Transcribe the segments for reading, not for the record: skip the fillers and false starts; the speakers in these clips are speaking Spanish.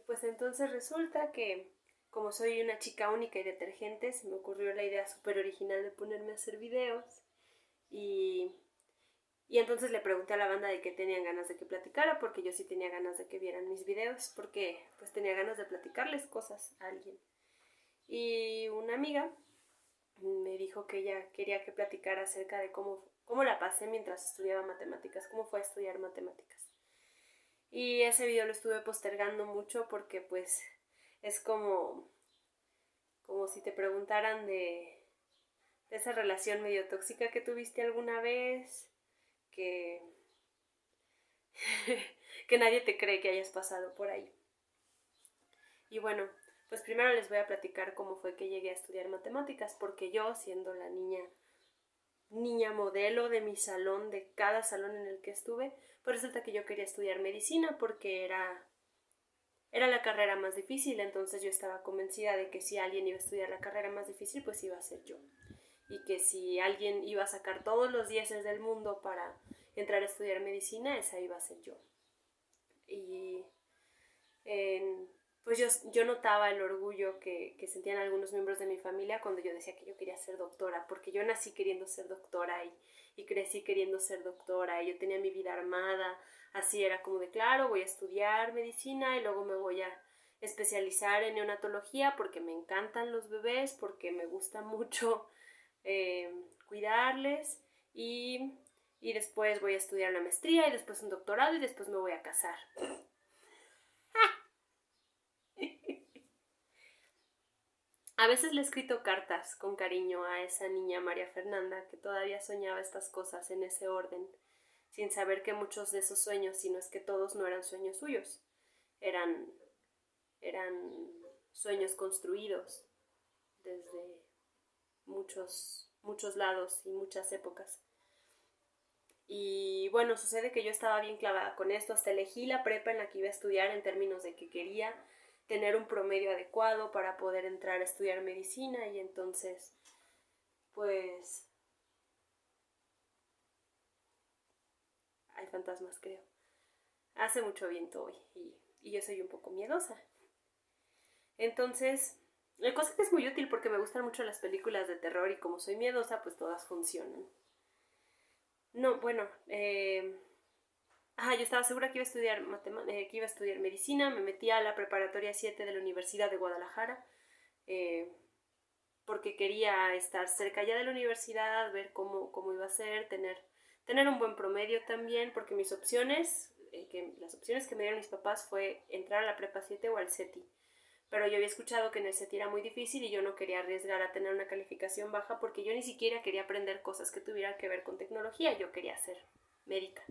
pues entonces resulta que como soy una chica única y detergente, se me ocurrió la idea súper original de ponerme a hacer videos y, y entonces le pregunté a la banda de qué tenían ganas de que platicara, porque yo sí tenía ganas de que vieran mis videos, porque pues tenía ganas de platicarles cosas a alguien. Y una amiga me dijo que ella quería que platicara acerca de cómo la pasé mientras estudiaba matemáticas, cómo fue a estudiar matemáticas. Y ese video lo estuve postergando mucho porque pues es como si te preguntaran de esa relación medio tóxica que tuviste alguna vez, que, que nadie te cree que hayas pasado por ahí. Y bueno, pues primero les voy a platicar cómo fue que llegué a estudiar matemáticas, porque yo, siendo la niña modelo de mi salón, de cada salón en el que estuve, pues resulta que yo quería estudiar medicina porque era la carrera más difícil, entonces yo estaba convencida de que si alguien iba a estudiar la carrera más difícil, pues iba a ser yo. Y que si alguien iba a sacar todos los dieces del mundo para entrar a estudiar medicina, esa iba a ser yo. Y en, pues yo notaba el orgullo que sentían algunos miembros de mi familia cuando yo decía que yo quería ser doctora, porque yo nací queriendo ser doctora y crecí queriendo ser doctora y yo tenía mi vida armada, así era como de claro, voy a estudiar medicina y luego me voy a especializar en neonatología porque me encantan los bebés, porque me gusta mucho cuidarles y después voy a estudiar una maestría y después un doctorado y después me voy a casar. A veces le he escrito cartas con cariño a esa niña María Fernanda que todavía soñaba estas cosas en ese orden, sin saber que muchos de esos sueños, si no es que todos, no eran sueños suyos, eran, eran sueños construidos desde muchos lados y muchas épocas. Y bueno, sucede que yo estaba bien clavada con esto, hasta elegí la prepa en la que iba a estudiar en términos de que quería tener un promedio adecuado para poder entrar a estudiar medicina y entonces pues hay fantasmas creo. Hace mucho viento hoy y yo soy un poco miedosa. Entonces, la cosa que es muy útil porque me gustan mucho las películas de terror y como soy miedosa pues todas funcionan. No, bueno, yo estaba segura que iba a estudiar que iba a estudiar medicina, me metí a la preparatoria 7 de la Universidad de Guadalajara, eh, porque quería estar cerca ya de la universidad, ver cómo iba a ser, tener un buen promedio también, porque las opciones que me dieron mis papás fue entrar a la prepa 7 o al CETI. Pero yo había escuchado que en el CETI era muy difícil y yo no quería arriesgar a tener una calificación baja porque yo ni siquiera quería aprender cosas que tuvieran que ver con tecnología, yo quería ser médica.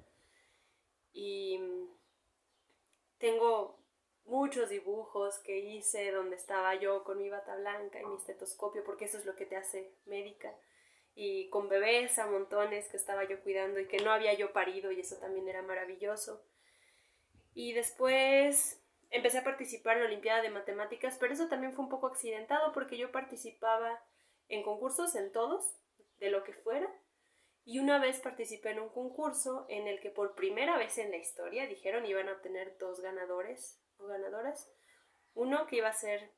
Y tengo muchos dibujos que hice donde estaba yo con mi bata blanca y mi estetoscopio, porque eso es lo que te hace médica. Y con bebés a montones que estaba yo cuidando y que no había yo parido y eso también era maravilloso. Y después empecé a participar en la Olimpiada de Matemáticas, pero eso también fue un poco accidentado porque yo participaba en concursos, en todos, de lo que fuera, y una vez participé en un concurso en el que por primera vez en la historia dijeron iban a obtener dos ganadores o ganadoras. Uno que iba a ser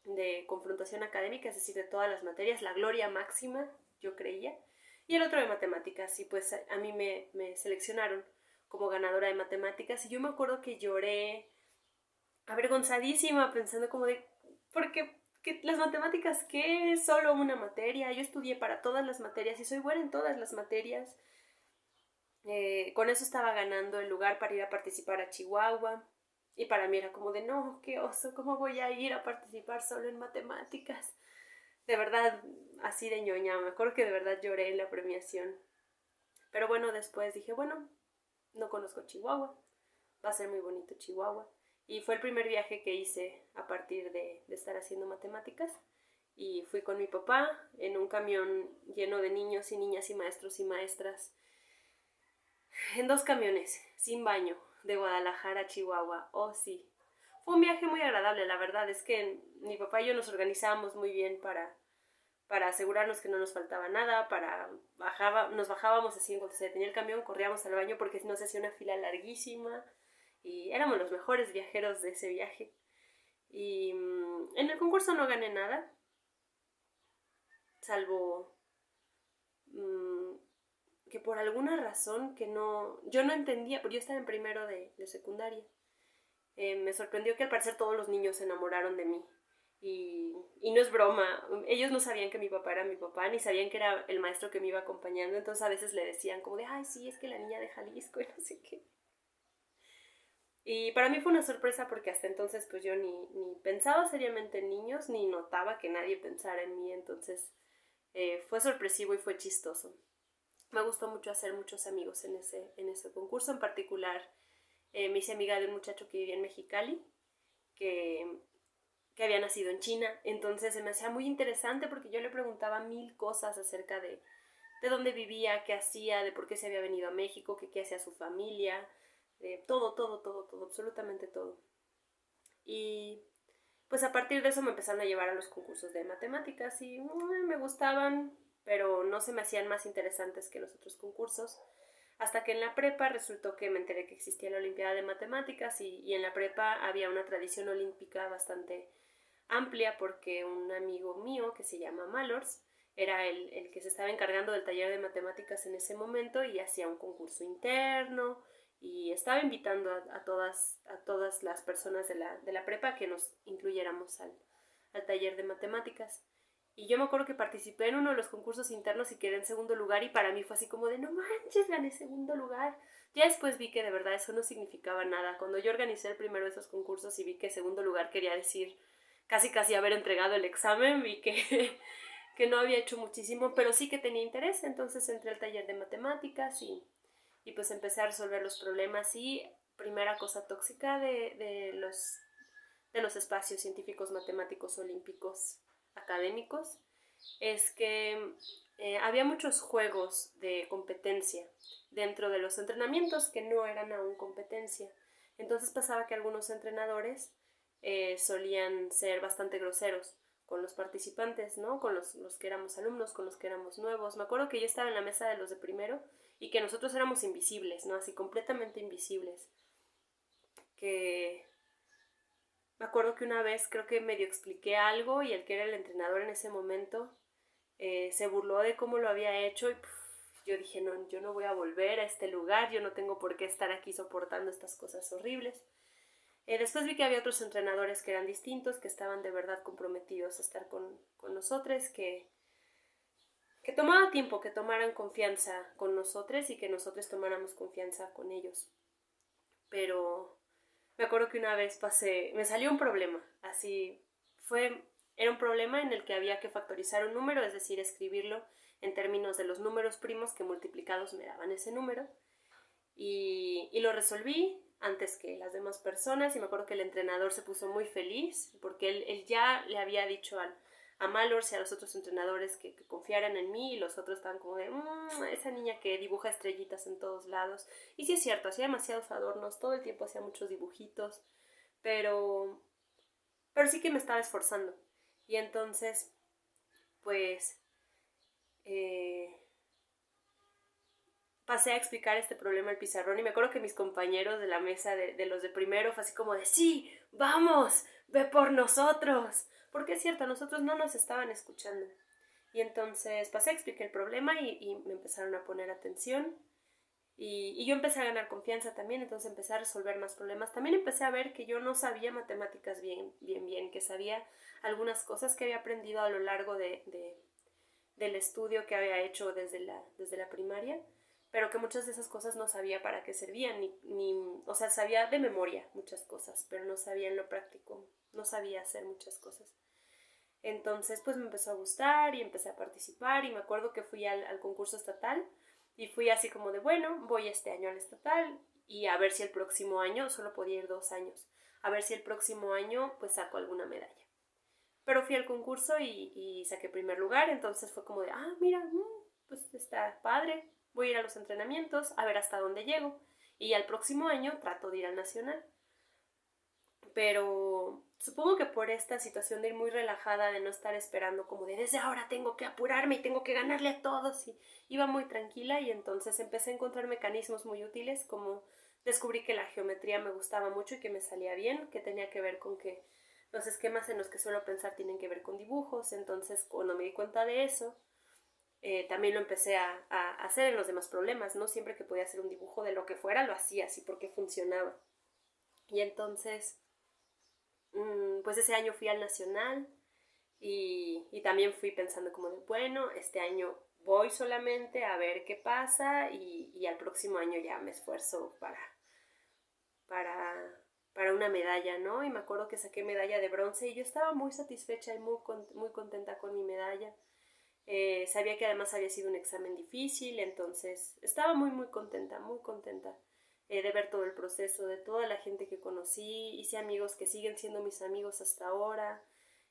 de confrontación académica, es decir, de todas las materias, la gloria máxima, yo creía, y el otro de matemáticas. Y pues a mí me seleccionaron como ganadora de matemáticas y yo me acuerdo que lloré avergonzadísima pensando como de, porque que las matemáticas, ¿qué? Es solo una materia. Yo estudié para todas las materias y soy buena en todas las materias. Con eso estaba ganando el lugar para ir a participar a Chihuahua. Y para mí era como de, no, qué oso, ¿cómo voy a ir a participar solo en matemáticas? De verdad, así de ñoña, me acuerdo que de verdad lloré en la premiación. Pero bueno, después dije, bueno, no conozco Chihuahua, va a ser muy bonito Chihuahua. Y fue el primer viaje que hice a partir de estar haciendo matemáticas. Y fui con mi papá en un camión lleno de niños y niñas y maestros y maestras en dos camiones, sin baño, de Guadalajara a Chihuahua. Oh, sí. Fue un viaje muy agradable, la verdad. Es que mi papá y yo nos organizábamos muy bien para asegurarnos que no nos faltaba nada, nos bajábamos así cuando se detenía el camión, corríamos al baño porque si no se hacía una fila larguísima y éramos los mejores viajeros de ese viaje. Y en el concurso no gané nada, salvo que por alguna razón que yo no entendía, porque yo estaba en primero de secundaria, me sorprendió que al parecer todos los niños se enamoraron de mí. Y no es broma, ellos no sabían que mi papá era mi papá, ni sabían que era el maestro que me iba acompañando, entonces a veces le decían como de, ay, sí, es que la niña de Jalisco y no sé qué. Y para mí fue una sorpresa porque hasta entonces pues yo ni pensaba seriamente en niños, ni notaba que nadie pensara en mí, entonces fue sorpresivo y fue chistoso. Me gustó mucho hacer muchos amigos en ese concurso, en particular me hice amiga de un muchacho que vivía en Mexicali, que, que había nacido en China, entonces se me hacía muy interesante porque yo le preguntaba mil cosas acerca de dónde vivía, qué hacía, de por qué se había venido a México, qué hacía su familia, todo, absolutamente todo. Y pues a partir de eso me empezaron a llevar a los concursos de matemáticas y me gustaban, pero no se me hacían más interesantes que los otros concursos. Hasta que en la prepa resultó que me enteré que existía la Olimpiada de Matemáticas y en la prepa había una tradición olímpica bastante amplia porque un amigo mío que se llama Malors era el que se estaba encargando del taller de matemáticas en ese momento y hacía un concurso interno y estaba invitando a todas las personas de la prepa que nos incluyéramos al taller de matemáticas. Y yo me acuerdo que participé en uno de los concursos internos y quedé en segundo lugar y para mí fue así como de no manches, gané segundo lugar. Ya después vi que de verdad eso no significaba nada. Cuando yo organicé el primero de esos concursos y vi que segundo lugar quería decir casi haber entregado el examen, vi que, que no había hecho muchísimo, pero sí que tenía interés, entonces entré al taller de matemáticas y pues empecé a resolver los problemas y primera cosa tóxica de los espacios científicos, matemáticos, olímpicos, académicos, es que había muchos juegos de competencia dentro de los entrenamientos que no eran aún competencia. Entonces pasaba que algunos entrenadores solían ser bastante groseros con los participantes, ¿no? Con los que éramos alumnos, con los que éramos nuevos. Me acuerdo que yo estaba en la mesa de los de primero y que nosotros éramos invisibles, ¿no? Así completamente invisibles. Que me acuerdo que una vez creo que medio expliqué algo y el que era el entrenador en ese momento se burló de cómo lo había hecho y yo dije, no, yo no voy a volver a este lugar, yo no tengo por qué estar aquí soportando estas cosas horribles. Después vi que había otros entrenadores que eran distintos, que estaban de verdad comprometidos a estar con nosotros, que tomaba tiempo que tomaran confianza con nosotros y que nosotros tomáramos confianza con ellos. Pero me acuerdo que una vez me salió un problema, era un problema en el que había que factorizar un número, es decir, escribirlo en términos de los números primos que multiplicados me daban ese número. Y lo resolví antes que las demás personas y me acuerdo que el entrenador se puso muy feliz porque él ya le había dicho a Malors y a los otros entrenadores que confiaran en mí y los otros estaban como de esa niña que dibuja estrellitas en todos lados. Y sí es cierto, hacía demasiados adornos, todo el tiempo hacía muchos dibujitos, pero, pero sí que me estaba esforzando. Y entonces, pues, eh, pasé a explicar este problema al pizarrón y me acuerdo que mis compañeros de la mesa de los de primero fue así como de sí, vamos, ve por nosotros, porque es cierto, nosotros no nos estaban escuchando. Y entonces pasé a explicar el problema y me empezaron a poner atención y yo empecé a ganar confianza también, entonces empecé a resolver más problemas. También empecé a ver que yo no sabía matemáticas bien, que sabía algunas cosas que había aprendido a lo largo del estudio que había hecho desde la primaria, pero que muchas de esas cosas no sabía para qué servían, o sea, sabía de memoria muchas cosas, pero no sabía en lo práctico, no sabía hacer muchas cosas. Entonces, pues me empezó a gustar y empecé a participar y me acuerdo que fui al concurso estatal y fui así como de, bueno, voy este año al estatal y a ver si el próximo año, solo podía ir 2 años, a ver si el próximo año pues saco alguna medalla. Pero fui al concurso y saqué primer lugar, entonces fue como de, mira, pues está padre, voy a ir a los entrenamientos, a ver hasta dónde llego. Y al próximo año trato de ir al nacional. Pero supongo que por esta situación de ir muy relajada, de no estar esperando como de desde ahora tengo que apurarme y tengo que ganarle a todos, y iba muy tranquila y entonces empecé a encontrar mecanismos muy útiles, como descubrí que la geometría me gustaba mucho y que me salía bien, que tenía que ver con que los esquemas en los que suelo pensar tienen que ver con dibujos, entonces cuando me di cuenta de eso, también lo empecé a hacer en los demás problemas, ¿no? Siempre que podía hacer un dibujo de lo que fuera, lo hacía así porque funcionaba. Y entonces, pues ese año fui al Nacional y también fui pensando como de, bueno, este año voy solamente a ver qué pasa y al próximo año ya me esfuerzo para, para una medalla, ¿no? Y me acuerdo que saqué medalla de bronce y yo estaba muy satisfecha y muy contenta con mi medalla. Sabía que además había sido un examen difícil, entonces estaba muy contenta de ver todo el proceso, de toda la gente que conocí, hice amigos que siguen siendo mis amigos hasta ahora,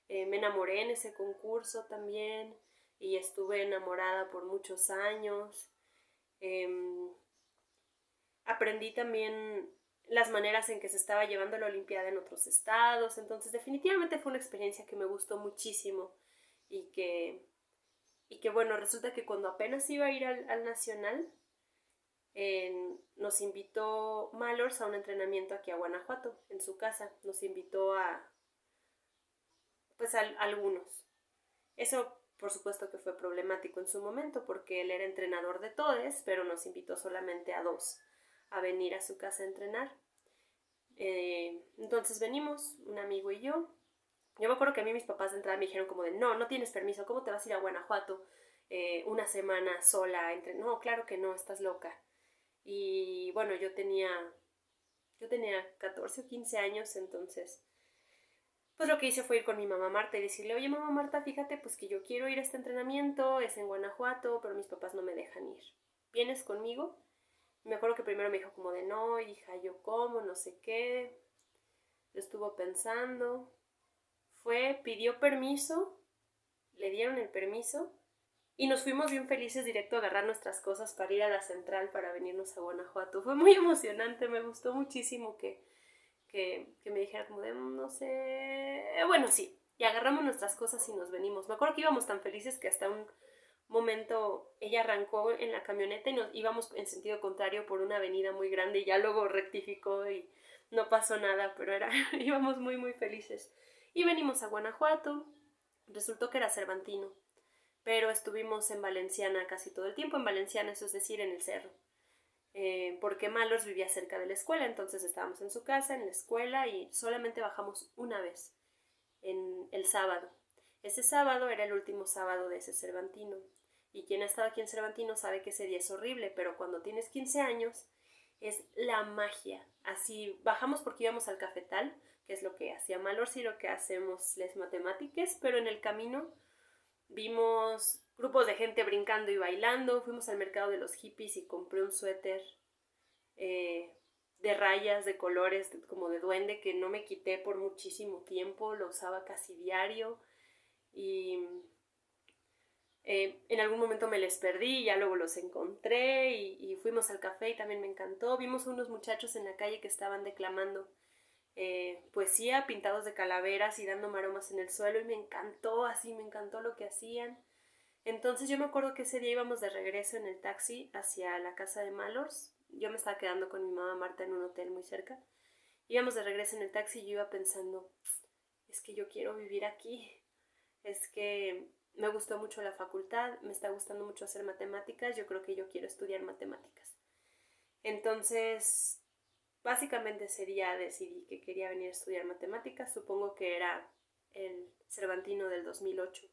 me enamoré en ese concurso también y estuve enamorada por muchos años. Eh, Aprendí también las maneras en que se estaba llevando la Olimpiada en otros estados, entonces definitivamente fue una experiencia que me gustó muchísimo y que bueno, resulta que cuando apenas iba a ir al Nacional, nos invitó Malors a un entrenamiento aquí a Guanajuato, en su casa. Nos invitó pues a algunos. Eso, por supuesto que fue problemático en su momento, porque él era entrenador de todes, pero nos invitó solamente a dos a venir a su casa a entrenar. Entonces venimos, un amigo y yo. Yo me acuerdo que a mí mis papás de entrada me dijeron como de, no, no tienes permiso, ¿cómo te vas a ir a Guanajuato una semana sola? No, claro que no, estás loca. Y bueno, yo tenía 14 o 15 años, entonces, pues lo que hice fue ir con mi mamá Marta y decirle, oye mamá Marta, fíjate pues que yo quiero ir a este entrenamiento, es en Guanajuato, pero mis papás no me dejan ir. ¿Vienes conmigo? Y me acuerdo que primero me dijo como de, no, hija, yo cómo, no sé qué. Lo estuvo pensando, pidió permiso, le dieron el permiso y nos fuimos bien felices directo a agarrar nuestras cosas para ir a la central para venirnos a Guanajuato. Fue muy emocionante, me gustó muchísimo que me dijera como de, no sé, bueno, sí, y agarramos nuestras cosas y nos venimos. Me acuerdo que íbamos tan felices que hasta un momento ella arrancó en la camioneta y nos íbamos en sentido contrario por una avenida muy grande y ya luego rectificó y no pasó nada, pero íbamos muy felices. Y venimos a Guanajuato, resultó que era Cervantino, pero estuvimos en Valenciana casi todo el tiempo, en Valenciana, eso es decir, en el cerro. Porque Malors vivía cerca de la escuela, entonces estábamos en su casa, en la escuela, y solamente bajamos una vez, en el sábado. Ese sábado era el último sábado de ese Cervantino, y quien ha estado aquí en Cervantino sabe que ese día es horrible, pero cuando tienes 15 años es la magia. Así bajamos porque íbamos al cafetal, que es lo que hacía Malors y lo que hacemos las matemáticas, pero en el camino vimos grupos de gente brincando y bailando, fuimos al mercado de los hippies y compré un suéter eh, de rayas, de colores, como de duende, que no me quité por muchísimo tiempo, lo usaba casi diario y en algún momento me les perdí y ya luego los encontré y fuimos al café y también me encantó. Vimos unos muchachos en la calle que estaban declamando poesía, pintados de calaveras y dando maromas en el suelo y me encantó, así me encantó lo que hacían. Entonces yo me acuerdo que ese día íbamos de regreso en el taxi hacia la casa de Malors. Yo me estaba quedando con mi mamá Marta en un hotel muy cerca. Íbamos de regreso en el taxi y yo iba pensando, es que yo quiero vivir aquí. Es que me gustó mucho la facultad, me está gustando mucho hacer matemáticas, yo creo que yo quiero estudiar matemáticas. Entonces, básicamente ese día decidí que quería venir a estudiar matemáticas, supongo que era el Cervantino del 2008.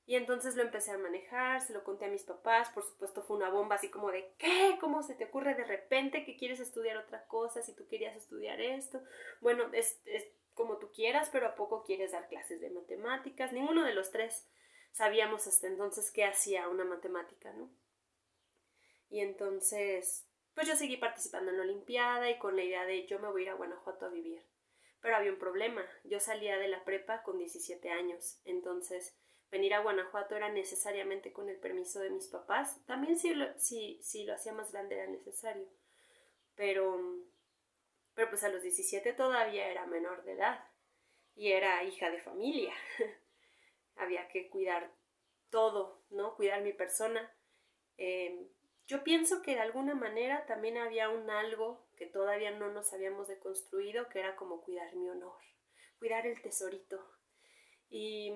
Y entonces lo empecé a manejar, se lo conté a mis papás, por supuesto fue una bomba así como de ¿qué? ¿Cómo se te ocurre de repente que quieres estudiar otra cosa si tú querías estudiar esto? Bueno, es como tú quieras, pero ¿a poco quieres dar clases de matemáticas? Ninguno de los tres sabíamos hasta entonces qué hacía una matemática, ¿no? Y entonces, pues yo seguí participando en la Olimpiada y con la idea de yo me voy a ir a Guanajuato a vivir. Pero había un problema, yo salía de la prepa con 17 años, entonces venir a Guanajuato era necesariamente con el permiso de mis papás. También si lo hacía más grande era necesario, pero, pero pues a los 17 todavía era menor de edad y era hija de familia. Había que cuidar todo, ¿no? Cuidar mi persona. Eh, yo pienso que de alguna manera también había un algo que todavía no nos habíamos deconstruido, que era como cuidar mi honor. cuidar el tesorito. Y,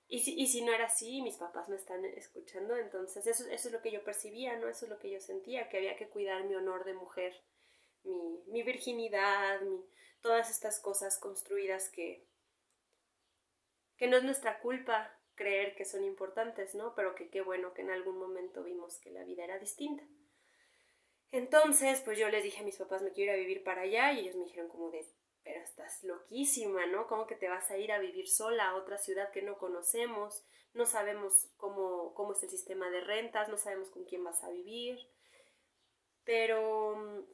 y si no era así, mis papás me están escuchando, entonces eso es lo que yo percibía, ¿no? Eso es lo que yo sentía, que había que cuidar mi honor de mujer, mi virginidad, todas estas cosas construidas que no es nuestra culpa creer que son importantes, ¿no? Pero que qué bueno que en algún momento vimos que la vida era distinta. Entonces, pues yo les dije a mis papás, me quiero ir a vivir para allá, y ellos me dijeron como de, pero estás loquísima, ¿no? ¿Cómo que te vas a ir a vivir sola a otra ciudad que no conocemos? No sabemos cómo es el sistema de rentas, no sabemos con quién vas a vivir, pero,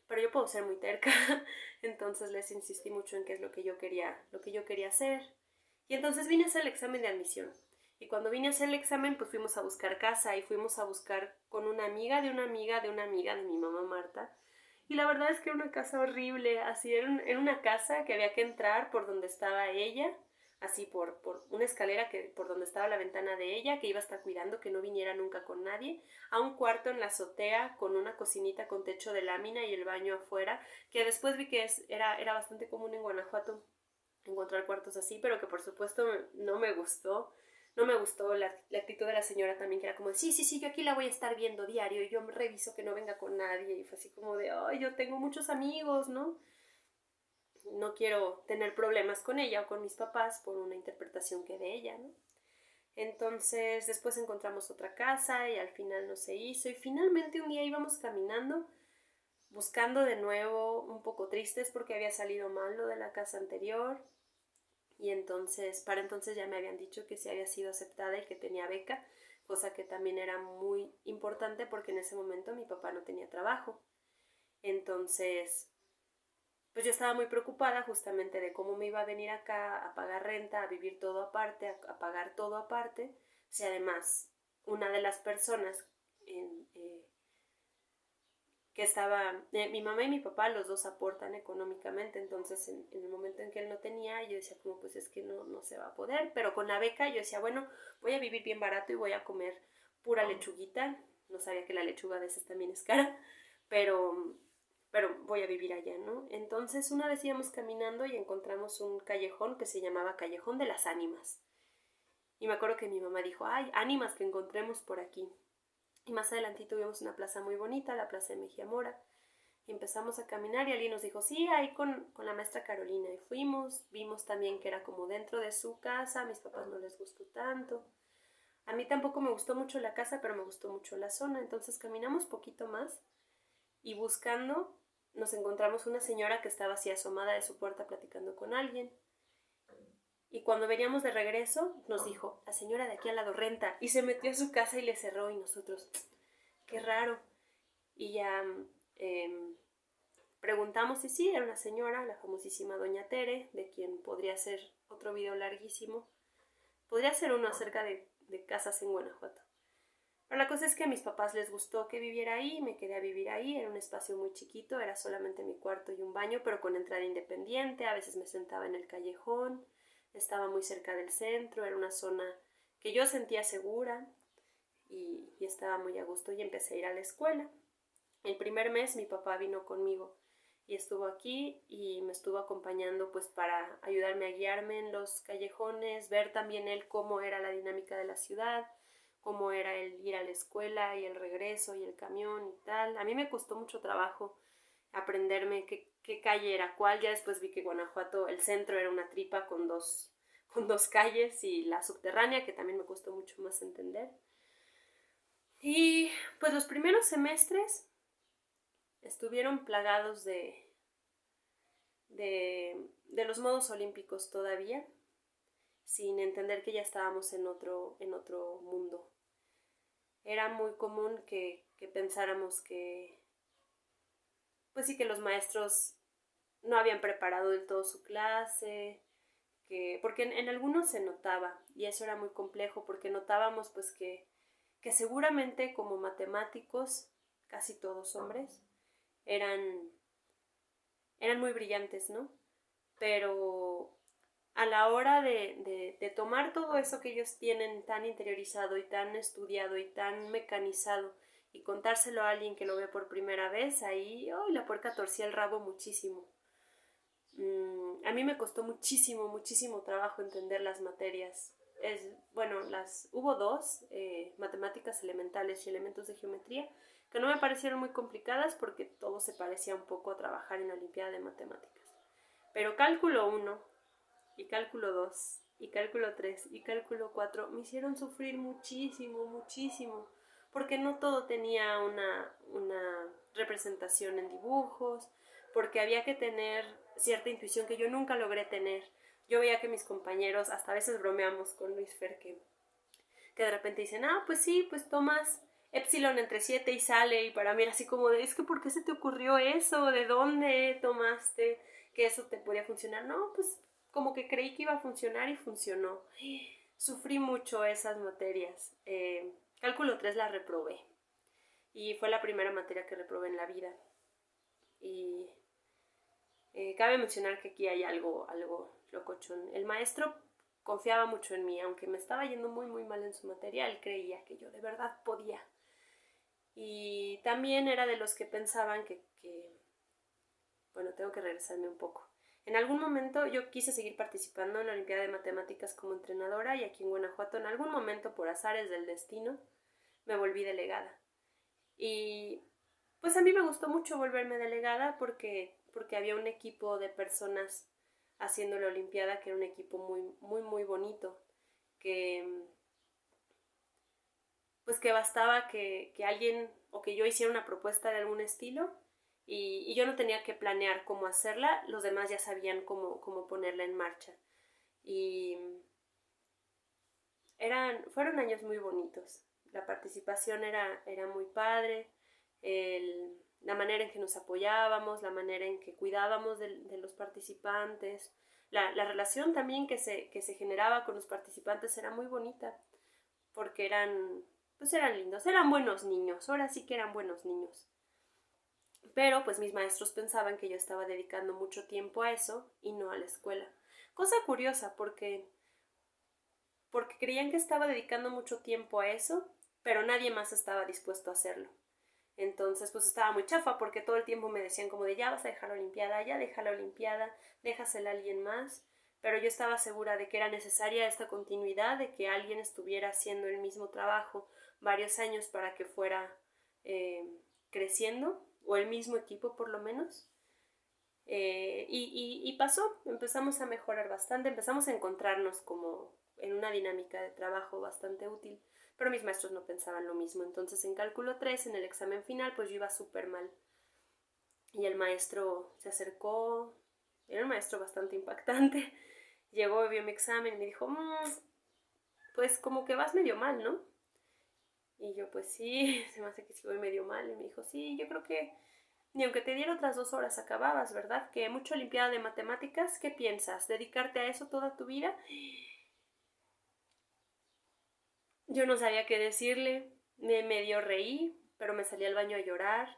pero yo puedo ser muy terca, entonces les insistí mucho en qué es lo que yo quería hacer. Y entonces vine a hacer el examen de admisión. Y cuando vine a hacer el examen, pues fuimos a buscar casa y fuimos a buscar con una amiga de una amiga de una amiga de mi mamá Marta. Y la verdad es que era una casa horrible, así era una casa que había que entrar por donde estaba ella, así por una escalera que por donde estaba la ventana de ella, que iba a estar cuidando que no viniera nunca con nadie, a un cuarto en la azotea con una cocinita con techo de lámina y el baño afuera, que después vi que era bastante común en Guanajuato encontrar cuartos así, pero que por supuesto no me gustó. No me gustó la actitud de la señora también, que era como de, sí, yo aquí la voy a estar viendo diario y yo me reviso que no venga con nadie. Y fue así como de, ay, yo tengo muchos amigos, ¿no? No quiero tener problemas con ella o con mis papás por una interpretación que de ella, ¿no? Entonces después encontramos otra casa y al final no se hizo. Y finalmente un día íbamos caminando buscando de nuevo, un poco tristes porque había salido mal lo de la casa anterior. Y entonces, para entonces ya me habían dicho que sí había sido aceptada y que tenía beca, cosa que también era muy importante porque en ese momento mi papá no tenía trabajo. Entonces, pues yo estaba muy preocupada justamente de cómo me iba a venir acá a pagar renta, a vivir todo aparte, a pagar todo aparte, si además una de las personas en, que estaba, mi mamá y mi papá, los dos aportan económicamente, entonces en el momento en que él no tenía, yo decía como pues es que no se va a poder, pero con la beca yo decía, bueno, voy a vivir bien barato y voy a comer pura lechuguita, no sabía que la lechuga a veces también es cara, pero, pero voy a vivir allá, ¿no? Entonces una vez íbamos caminando y encontramos un callejón que se llamaba Callejón de las Ánimas, y me acuerdo que mi mamá dijo, ay, ánimas que encontremos por aquí. Y más adelantito vimos una plaza muy bonita, la plaza de Mejía Mora. Y empezamos a caminar y Ali nos dijo, sí, ahí con la maestra Carolina. Y fuimos, vimos también que era como dentro de su casa, a mis papás no les gustó tanto. A mí tampoco me gustó mucho la casa, pero me gustó mucho la zona. Entonces caminamos poquito más y buscando nos encontramos una señora que estaba así asomada de su puerta platicando con alguien. Y cuando veníamos de regreso nos dijo, la señora de aquí al lado renta. Y se metió a su casa y le cerró y nosotros, qué raro. Y ya preguntamos y sí, era una señora, la famosísima Doña Tere, de quien podría ser otro video larguísimo. Podría ser uno acerca de casas en Guanajuato. Pero la cosa es que a mis papás les gustó que viviera ahí, me quedé a vivir ahí, era un espacio muy chiquito, era solamente mi cuarto y un baño, pero con entrada independiente, a veces me sentaba en el callejón, estaba muy cerca del centro, era una zona que yo sentía segura y estaba muy a gusto y empecé a ir a la escuela. El primer mes mi papá vino conmigo y estuvo aquí y me estuvo acompañando pues para ayudarme a guiarme en los callejones, ver también él cómo era la dinámica de la ciudad, cómo era el ir a la escuela y el regreso y el camión y tal. A mí me costó mucho trabajo aprenderme qué calle era cuál. Ya después vi que Guanajuato, el centro era una tripa con dos calles y la subterránea, que también me costó mucho más entender. Y pues los primeros semestres estuvieron plagados de los modos olímpicos todavía, sin entender que ya estábamos en otro mundo. Era muy común que pensáramos que, pues sí, que los maestros no habían preparado del todo su clase, porque en algunos se notaba, y eso era muy complejo, porque notábamos pues que seguramente como matemáticos, casi todos hombres, eran muy brillantes, ¿no? Pero a la hora de tomar todo eso que ellos tienen tan interiorizado y tan estudiado y tan mecanizado y contárselo a alguien que lo ve por primera vez, ahí la puerca torcía el rabo muchísimo. A mí me costó muchísimo, muchísimo trabajo entender las materias. Bueno, hubo dos, matemáticas elementales y elementos de geometría, que no me parecieron muy complicadas porque todo se parecía un poco a trabajar en la Olimpiada de Matemáticas. Pero cálculo uno y cálculo 2 y cálculo 3 y cálculo 4 me hicieron sufrir muchísimo, muchísimo, porque no todo tenía una representación en dibujos, porque había que tener cierta intuición que yo nunca logré tener. Yo veía que mis compañeros, hasta a veces bromeamos con Luis Fer, que de repente dicen, pues sí, pues tomas epsilon entre 7 y sale, y para mí era así como de, es que ¿por qué se te ocurrió eso? ¿De dónde tomaste que eso te podía funcionar? No, pues como que creí que iba a funcionar y funcionó. Sufrí mucho esas materias. Cálculo 3 la reprobé y fue la primera materia que reprobé en la vida. Y cabe mencionar que aquí hay algo locochón. El maestro confiaba mucho en mí, aunque me estaba yendo muy muy mal en su materia, él creía que yo de verdad podía. Y también era de los que pensaban bueno, tengo que regresarme un poco. En algún momento yo quise seguir participando en la Olimpiada de Matemáticas como entrenadora, y aquí en Guanajuato en algún momento, por azares del destino, me volví delegada. Y pues a mí me gustó mucho volverme delegada porque había un equipo de personas haciendo la Olimpiada que era un equipo muy, muy, muy bonito, que pues que bastaba que alguien o que yo hiciera una propuesta de algún estilo, y yo no tenía que planear cómo hacerla, los demás ya sabían cómo ponerla en marcha. Y fueron años muy bonitos. La participación era muy padre, la manera en que nos apoyábamos, la manera en que cuidábamos de los participantes, la relación también que se generaba con los participantes era muy bonita, porque pues eran lindos, eran buenos niños, ahora sí que eran buenos niños. Pero pues mis maestros pensaban que yo estaba dedicando mucho tiempo a eso y no a la escuela. Cosa curiosa, porque creían que estaba dedicando mucho tiempo a eso, pero nadie más estaba dispuesto a hacerlo. Entonces pues estaba muy chafa, porque todo el tiempo me decían como de, ya vas a dejar la Olimpiada, ya deja la Olimpiada, déjasela a alguien más. Pero yo estaba segura de que era necesaria esta continuidad, de que alguien estuviera haciendo el mismo trabajo varios años para que fuera creciendo, o el mismo equipo por lo menos. Y pasó, empezamos a mejorar bastante, empezamos a encontrarnos como en una dinámica de trabajo bastante útil, pero mis maestros no pensaban lo mismo. Entonces en cálculo 3, en el examen final, pues yo iba súper mal, y el maestro se acercó, era un maestro bastante impactante, llegó, vio mi examen y me dijo, pues como que vas medio mal, ¿no? Y yo, pues sí, se me hace que sí voy medio mal. Y me dijo, sí, yo creo que ni aunque te diera otras 2 horas acababas, ¿verdad? Que mucha Olimpiada de Matemáticas, ¿qué piensas? ¿Dedicarte a eso toda tu vida? Yo no sabía qué decirle, me medio reí, pero me salí al baño a llorar.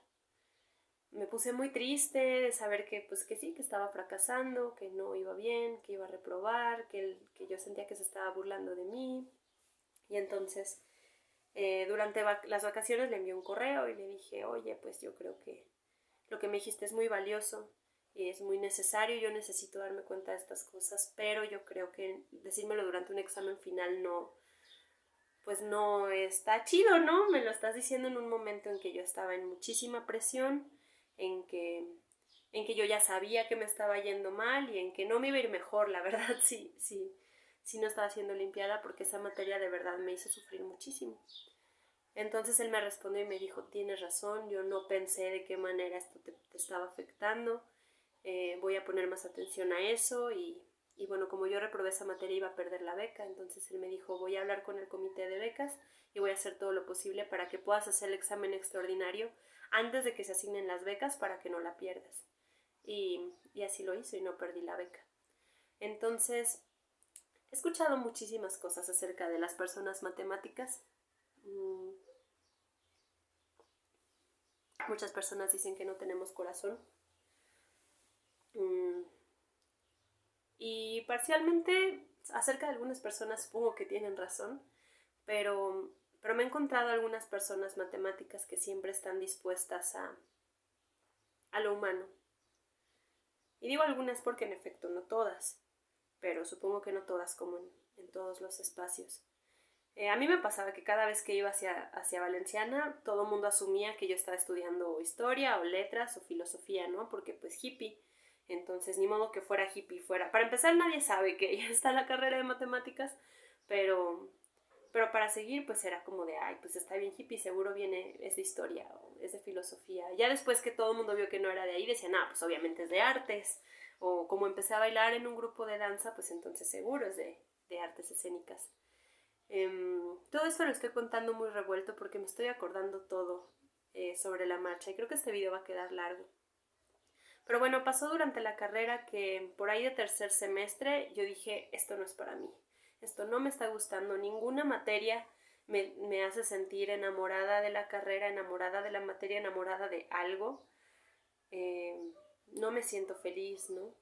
Me puse muy triste de saber que, pues que sí, que estaba fracasando, que no iba bien, que iba a reprobar, que yo sentía que se estaba burlando de mí. Y entonces, durante las vacaciones le envié un correo y le dije, oye, pues yo creo que lo que me dijiste es muy valioso y es muy necesario, yo necesito darme cuenta de estas cosas, pero yo creo que decírmelo durante un examen final no, pues no está chido, ¿no? Me lo estás diciendo en un momento en que yo estaba en muchísima presión, en que, en que yo ya sabía que me estaba yendo mal y en que no me iba a ir mejor, la verdad, sí no estaba haciendo Olimpiada, porque esa materia de verdad me hizo sufrir muchísimo. Entonces él me respondió y me dijo, tienes razón, yo no pensé de qué manera esto te estaba afectando, voy a poner más atención a eso, y bueno, como yo reprobé esa materia iba a perder la beca, entonces él me dijo, voy a hablar con el comité de becas y voy a hacer todo lo posible para que puedas hacer el examen extraordinario antes de que se asignen las becas, para que no la pierdas. Y así lo hizo y no perdí la beca. Entonces, he escuchado muchísimas cosas acerca de las personas matemáticas. Muchas personas dicen que no tenemos corazón. Y parcialmente acerca de algunas personas supongo que tienen razón, pero me he encontrado algunas personas matemáticas que siempre están dispuestas a lo humano. Y digo algunas porque en efecto no todas, pero supongo que no todas como en todos los espacios. A mí me pasaba que cada vez que iba hacia Valenciana, todo el mundo asumía que yo estaba estudiando historia o letras o filosofía, ¿no? Porque pues hippie, entonces ni modo que fuera hippie, fuera. Para empezar, nadie sabe que ya está la carrera de matemáticas, pero, pero para seguir, pues era como de, ay, pues está bien hippie, seguro viene, es de historia o es de filosofía. Ya después que todo el mundo vio que no era de ahí, decían, ah, pues obviamente es de artes. O como empecé a bailar en un grupo de danza, pues entonces seguro es de artes escénicas. Todo esto lo estoy contando muy revuelto porque me estoy acordando todo sobre la marcha y creo que este video va a quedar largo. Pero bueno, pasó durante la carrera que por ahí de tercer semestre yo dije, esto no es para mí, esto no me está gustando, ninguna materia me hace sentir enamorada de la carrera, enamorada de la materia, enamorada de algo. Eh, no me siento feliz, ¿no?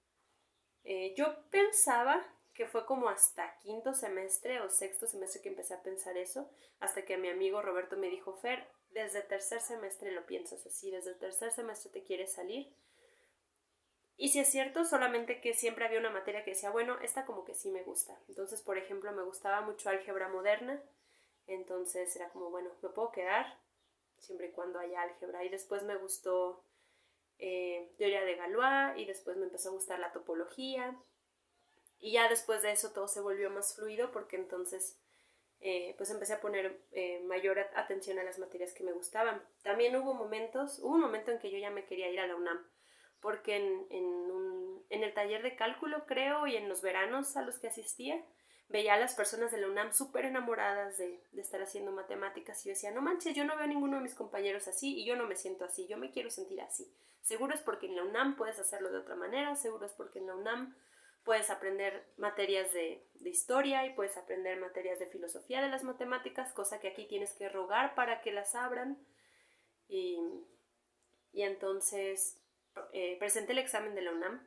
Yo pensaba que fue como hasta quinto semestre o sexto semestre que empecé a pensar eso, hasta que mi amigo Roberto me dijo, Fer, desde tercer semestre lo piensas así, desde tercer semestre te quieres salir. Y si es cierto, solamente que siempre había una materia que decía, bueno, esta como que sí me gusta. Entonces, por ejemplo, me gustaba mucho álgebra moderna, entonces era como, bueno, me puedo quedar siempre y cuando haya álgebra. Y después me gustó teoría de Galois y después me empezó a gustar la topología. Y ya después de eso todo se volvió más fluido porque entonces pues empecé a poner mayor atención a las materias que me gustaban. También hubo un momento en que yo ya me quería ir a la UNAM, porque en el taller de cálculo creo y en los veranos a los que asistía, veía a las personas de la UNAM súper enamoradas de estar haciendo matemáticas y yo decía, no manches, yo no veo a ninguno de mis compañeros así y yo no me siento así, yo me quiero sentir así. Seguro es porque en la UNAM puedes hacerlo de otra manera, seguro es porque en la UNAM puedes aprender materias de historia y puedes aprender materias de filosofía de las matemáticas, cosa que aquí tienes que rogar para que las abran. Y, y entonces presenté el examen de la UNAM,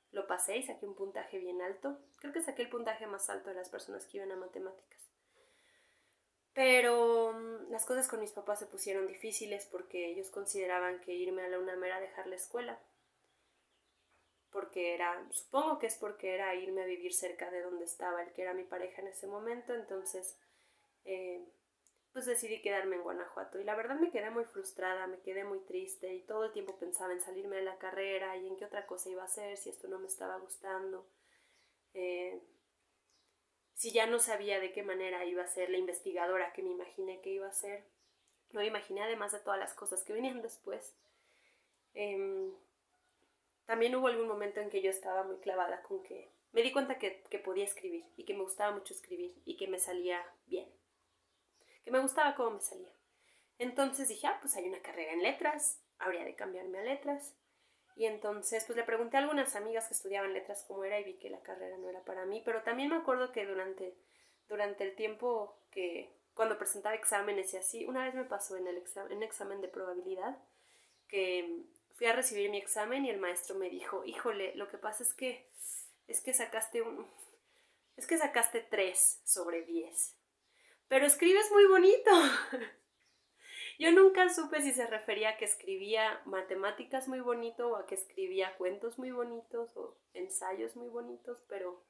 lo pasé y saqué un puntaje bien alto. Creo que saqué el puntaje más alto de las personas que iban a matemáticas. Pero las cosas con mis papás se pusieron difíciles porque ellos consideraban que irme a la UNAM era dejar la escuela. Porque era, supongo que es porque era irme a vivir cerca de donde estaba el que era mi pareja en ese momento, entonces eh, pues decidí quedarme en Guanajuato y la verdad me quedé muy frustrada, me quedé muy triste y todo el tiempo pensaba en salirme de la carrera y en qué otra cosa iba a hacer si esto no me estaba gustando, eh, si ya no sabía de qué manera iba a ser la investigadora que me imaginé que iba a ser, no me imaginé además de todas las cosas que venían después. Eh, También hubo algún momento en que yo estaba muy clavada con que me di cuenta que podía escribir y que me gustaba mucho escribir y que me salía bien, que me gustaba cómo me salía. Entonces dije, ah, pues hay una carrera en letras, habría de cambiarme a letras. Y entonces pues le pregunté a algunas amigas que estudiaban letras cómo era y vi que la carrera no era para mí, pero también me acuerdo que durante el tiempo que cuando presentaba exámenes y así, una vez me pasó en el examen de probabilidad que fui a recibir mi examen y el maestro me dijo, híjole, lo que pasa es que sacaste es que sacaste 3 sobre 10. Pero escribes muy bonito. Yo nunca supe si se refería a que escribía matemáticas muy bonito o a que escribía cuentos muy bonitos o ensayos muy bonitos, pero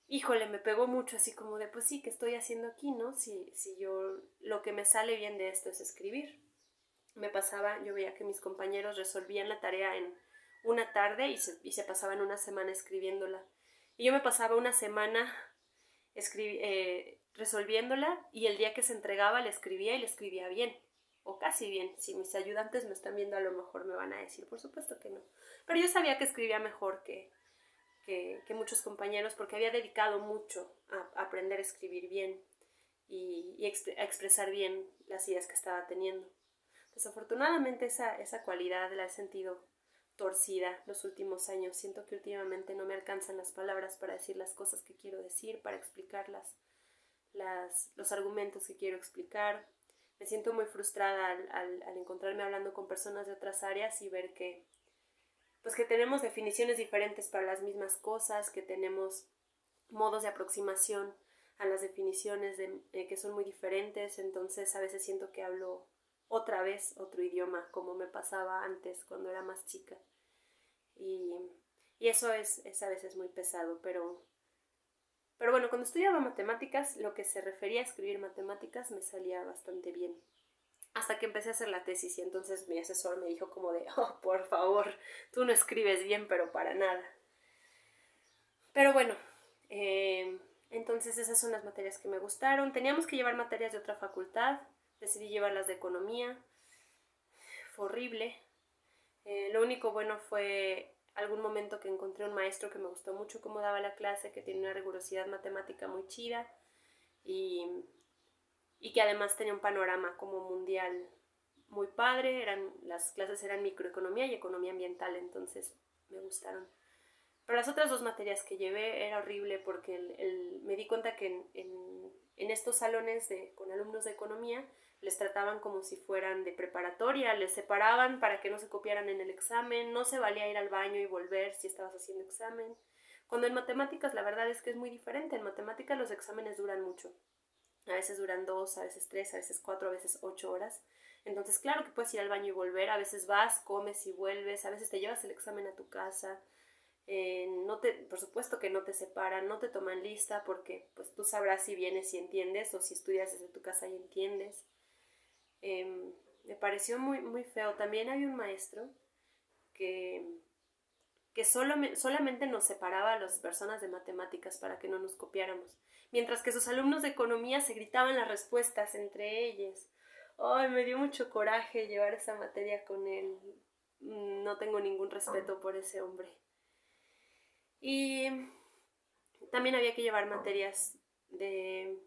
híjole, me pegó mucho así como de, pues sí, ¿qué estoy haciendo aquí, no? Si yo lo que me sale bien de esto es escribir. Me pasaba, yo veía que mis compañeros resolvían la tarea en una tarde y se pasaban una semana escribiéndola. Y yo me pasaba una semana resolviéndola y el día que se entregaba le escribía y le escribía bien. O casi bien. Si mis ayudantes me están viendo a lo mejor me van a decir, por supuesto que no. Pero yo sabía que escribía mejor que muchos compañeros porque había dedicado mucho a aprender a escribir bien y a expresar bien las ideas que estaba teniendo. Desafortunadamente esa cualidad la he sentido torcida los últimos años. Siento que últimamente no me alcanzan las palabras para decir las cosas que quiero decir, para explicar los argumentos que quiero explicar. Me siento muy frustrada al encontrarme hablando con personas de otras áreas y ver pues que tenemos definiciones diferentes para las mismas cosas, que tenemos modos de aproximación a las definiciones que son muy diferentes. Entonces a veces siento que hablo otra vez otro idioma como me pasaba antes cuando era más chica Y, y eso es a veces muy pesado, pero bueno, cuando estudiaba matemáticas, lo que se refería a escribir matemáticas me salía bastante bien. Hasta que empecé a hacer la tesis y entonces mi asesor me dijo como de, oh, por favor, tú no escribes bien, pero para nada. Pero bueno, eh, entonces esas son las materias que me gustaron. Teníamos que llevar materias de otra facultad, decidí llevarlas de economía, fue horrible. Lo único bueno fue algún momento que encontré un maestro que me gustó mucho cómo daba la clase, que tiene una rigurosidad matemática muy chida y, y que además tenía un panorama como mundial muy padre. Las clases eran microeconomía y economía ambiental, entonces me gustaron. Pero las otras dos materias que llevé era horrible porque me di cuenta que en estos salones con alumnos de economía les trataban como si fueran de preparatoria, les separaban para que no se copiaran en el examen, no se valía ir al baño y volver si estabas haciendo examen. Cuando en matemáticas la verdad es que es muy diferente, en matemáticas los exámenes duran mucho, a veces duran 2, a veces 3, a veces 4, a veces 8 horas. Entonces, claro que puedes ir al baño y volver, a veces vas, comes y vuelves, a veces te llevas el examen a tu casa. Por supuesto que no te separan, no te toman lista porque pues tú sabrás si vienes y entiendes o si estudias desde tu casa y entiendes. Me pareció muy, muy feo. También hay un maestro que, solamente nos separaba a las personas de matemáticas para que no nos copiáramos, mientras que sus alumnos de economía se gritaban las respuestas entre ellos. Ay, me dio mucho coraje llevar esa materia con él. No tengo ningún respeto por ese hombre. Y también había que llevar materias de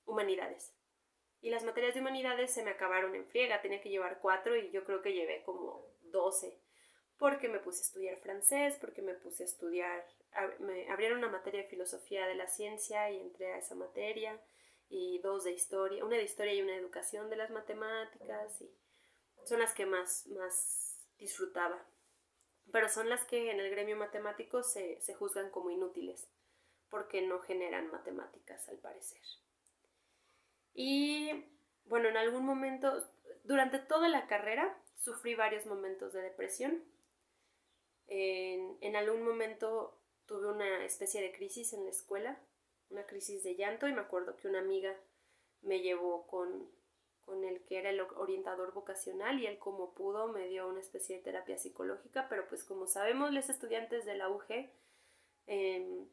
humanidades. Y las materias de humanidades se me acabaron en friega, tenía que llevar 4 y yo creo que llevé como 12. Porque me puse a estudiar francés, porque me puse a estudiar, me abrieron una materia de filosofía de la ciencia y entré a esa materia, y 2 de historia, una de historia y una de educación de las matemáticas, y son las que más disfrutaba. Pero son las que en el gremio matemático se juzgan como inútiles, porque no generan matemáticas al parecer. Y bueno, en algún momento, durante toda la carrera, sufrí varios momentos de depresión. En algún momento tuve una especie de crisis en la escuela, una crisis de llanto, y me acuerdo que una amiga me llevó con el que era el orientador vocacional y él como pudo me dio una especie de terapia psicológica, pero pues como sabemos los estudiantes de la UG, eh,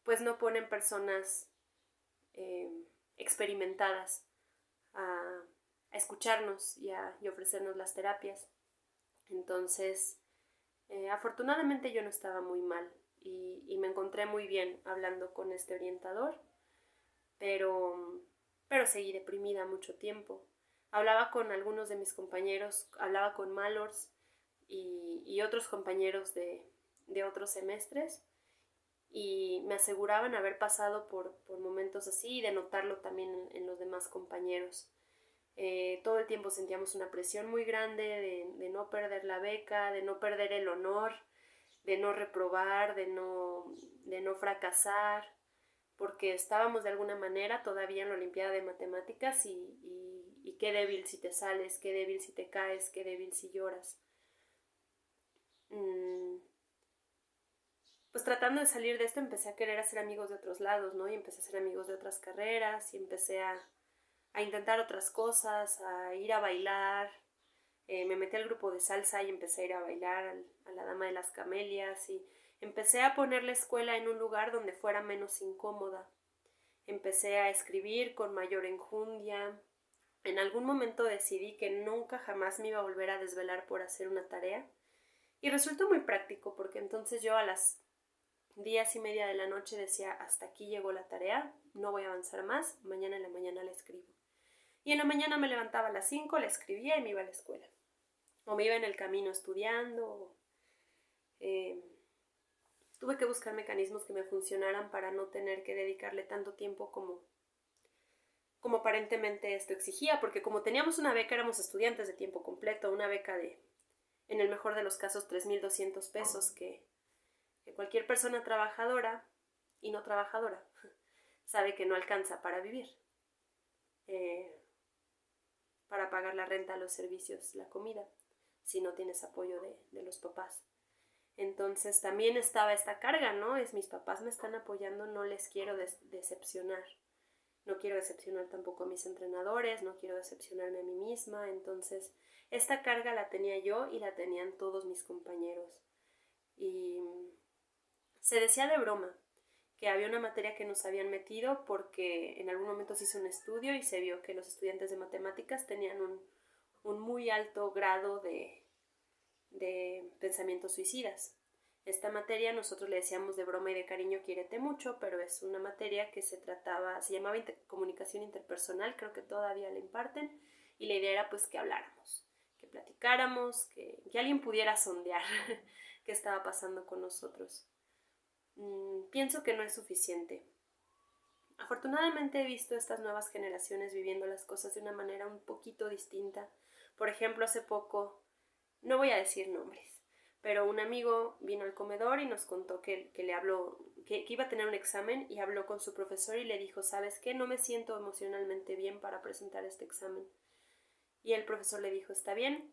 pues no ponen personas eh, experimentadas a escucharnos y ofrecernos las terapias. Entonces, afortunadamente yo no estaba muy mal y me encontré muy bien hablando con este orientador, pero, pero seguí deprimida mucho tiempo. Hablaba con algunos de mis compañeros, hablaba con Malors y otros compañeros de otros semestres, y me aseguraban haber pasado por momentos así y de notarlo también en los demás compañeros. Todo el tiempo sentíamos una presión muy grande de no perder la beca, de no perder el honor, de no reprobar, de no fracasar, porque estábamos de alguna manera todavía en la Olimpiada de Matemáticas y qué débil si te sales, qué débil si te caes, qué débil si lloras. Pues tratando de salir de esto empecé a querer hacer amigos de otros lados, ¿no? Y empecé a hacer amigos de otras carreras y empecé a intentar otras cosas, a ir a bailar. Me metí al grupo de salsa y empecé a ir a bailar a la Dama de las Camelias, y empecé a poner la escuela en un lugar donde fuera menos incómoda. Empecé a escribir con mayor enjundia. En algún momento decidí que nunca jamás me iba a volver a desvelar por hacer una tarea, y resultó muy práctico porque entonces yo a las 10:30 de la noche decía, hasta aquí llegó la tarea, no voy a avanzar más, mañana en la mañana la escribo. Y en la mañana me levantaba a las 5, la escribía y me iba a la escuela. O me iba en el camino estudiando. Eh, Tuve que buscar mecanismos que me funcionaran para no tener que dedicarle tanto tiempo como aparentemente esto exigía, porque como teníamos una beca, éramos estudiantes de tiempo completo, una beca de, en el mejor de los casos, 3,200 pesos, que cualquier persona trabajadora y no trabajadora sabe que no alcanza para vivir, eh, para pagar la renta, los servicios, la comida, si no tienes apoyo de los papás. Entonces también estaba esta carga, ¿no? Mis papás me están apoyando, no les quiero decepcionar. No quiero decepcionar tampoco a mis entrenadores, no quiero decepcionarme a mí misma. Entonces esta carga la tenía yo y la tenían todos mis compañeros. Y se decía de broma que había una materia que nos habían metido porque en algún momento se hizo un estudio y se vio que los estudiantes de matemáticas tenían un muy alto grado de pensamientos suicidas. Esta materia nosotros le decíamos de broma y de cariño quiérete mucho, pero es una materia que se llamaba comunicación interpersonal, creo que todavía la imparten, y la idea era pues que habláramos, que platicáramos, que alguien pudiera sondear qué estaba pasando con nosotros. Pienso que no es suficiente. Afortunadamente he visto estas nuevas generaciones viviendo las cosas de una manera un poquito distinta. Por ejemplo, hace poco, no voy a decir nombres, pero un amigo vino al comedor y nos contó que le habló, que iba a tener un examen y habló con su profesor y le dijo, ¿sabes qué? No me siento emocionalmente bien para presentar este examen. Y el profesor le dijo, está bien,